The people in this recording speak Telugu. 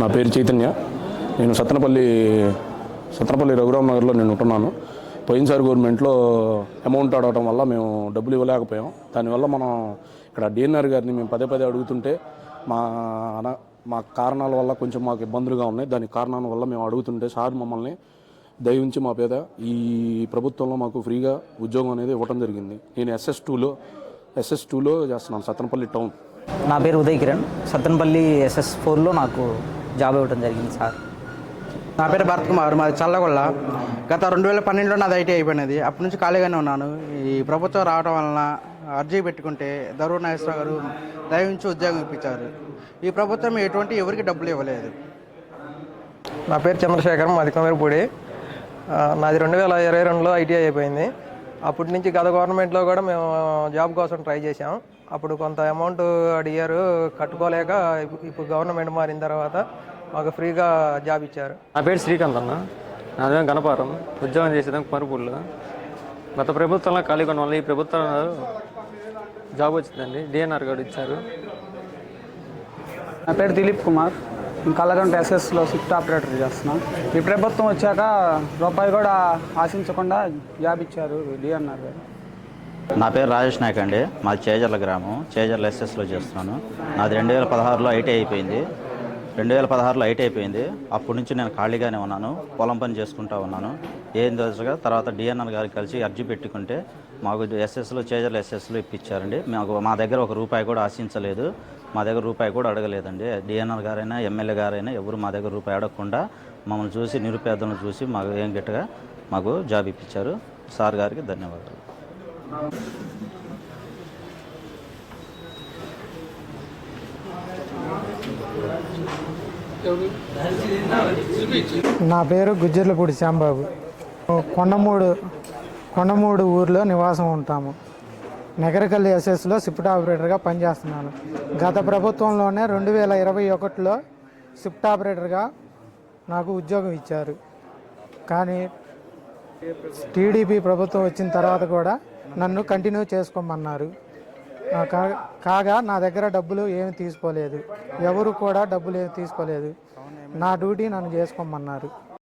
నా పేరు చైతన్య. నేను సత్తనపల్లి రఘురామ్ నగర్లో నేను ఉంటున్నాను. పోయినసారి గవర్నమెంట్లో అమౌంట్ అడగటం వల్ల మేము డబ్బులు ఇవ్వలేకపోయాం. దానివల్ల మనం ఇక్కడ డిఎన్ఆర్ గారిని మేము పదే అడుగుతుంటే మా కారణాల వల్ల కొంచెం మాకు ఇబ్బందులుగా ఉన్నాయి. దాని కారణాల వల్ల మేము అడుగుతుంటే సార్ మమ్మల్ని దయవుంచి మా పేద ఈ ప్రభుత్వంలో మాకు ఫ్రీగా ఉద్యోగం అనేది ఇవ్వడం జరిగింది. నేను SS2లో చేస్తున్నాను, సత్తనపల్లి టౌన్. నా పేరు ఉదయ్ కిరణ్. సత్తనపల్లి SS4లో నాకు జాబ్ ఇవ్వడం జరిగింది సార్. నా పేరు భరత్ కుమార్, మాది చల్లగొల్ల. గత 2012లో నాది ఐటీ అయిపోయినది. అప్పటి నుంచి ఖాళీగానే ఉన్నాను. ఈ ప్రభుత్వం రావడం వలన అర్జీ పెట్టుకుంటే దరూర్ నాగేశ్వర గారు దయవుంచి ఉద్యోగం ఇప్పించారు. ఈ ప్రభుత్వం ఎవరికి డబ్బులు ఇవ్వలేదు. నా పేరు చంద్రశేఖర్, మాది కొమరపూడి. నాది 2022లో ఐటీఐ అయిపోయింది. అప్పటి నుంచి గత గవర్నమెంట్లో కూడా మేము జాబ్ కోసం ట్రై చేసాం. అప్పుడు కొంత అమౌంట్ అడిగారు, కట్టుకోలేక ఇప్పుడు గవర్నమెంట్ మారిన తర్వాత మాకు ఫ్రీగా జాబ్ ఇచ్చారు. నా పేరు శ్రీకాంత్ అన్న, నాదేమో గణపారం. ఉద్యోగం చేసేదాం కొమరపూడిలో. గత ప్రభుత్వంలో ఖాళీగా ఉన్న వల్ల ఈ ప్రభుత్వం జాబ్ వచ్చిందండి, డిఎన్ఆర్ గారు ఇచ్చారు. నా పేరు దిలీప్ కుమార్, కలగంట SS లో షిఫ్ట్ ఆపరేటర్ చేస్తున్నాను. ఈ ప్రభుత్వం వచ్చాక రూపాయి కూడా ఆశించకుండా జాబ్ ఇచ్చారు డిఎన్ఆర్ గారు. నా పేరు రాజేష్ నాయక్ అండి, మాది చేజర్ల గ్రామం. చేజర్ల SSలో చేస్తున్నాను. నాది 2016లో ఐటీ అయిపోయింది. 2016లో ఐటీ అయిపోయింది. అప్పటి నుంచి నేను ఖాళీగానే ఉన్నాను, పొలం పని చేసుకుంటూ ఉన్నాను. ఏం తెలుసుగా తర్వాత డిఎన్ఆర్ గారికి కలిసి అర్జీ పెట్టుకుంటే మాకు చేజర్ల SSలో ఇప్పించారండి. మా దగ్గర ఒక రూపాయి కూడా ఆశించలేదు, మా దగ్గర రూపాయి కూడా అడగలేదండి. డిఎన్ఆర్ గారైనా ఎమ్మెల్యే గారైనా ఎవరు మా దగ్గర రూపాయి అడగకుండా మమ్మల్ని చూసి, నిరుపేదలను చూసి మాకు ఏం గట్టిగా మాకు జాబ్ ఇప్పించారు. సార్ గారికి ధన్యవాదాలు. నా పేరు గుజ్జర్లపూడి శ్యాంబాబు. కొండమూడు ఊరిలో నివాసం ఉంటాము. నగరకల్లి SS లో షిఫ్ట్ ఆపరేటర్గా పనిచేస్తున్నాను. గత ప్రభుత్వంలోనే 2021లో షిఫ్ట్ ఆపరేటర్గా నాకు ఉద్యోగం ఇచ్చారు. కానీ టీడీపీ ప్రభుత్వం వచ్చిన తర్వాత కూడా నన్ను కంటిన్యూ చేసుకోమన్నారు. కాగా నా దగ్గర డబ్బులు ఏమి తీసుకోలేదు, ఎవరు కూడా డబ్బులు ఏమి తీసుకోలేదు. నా డ్యూటీ నన్ను చేసుకోమన్నారు.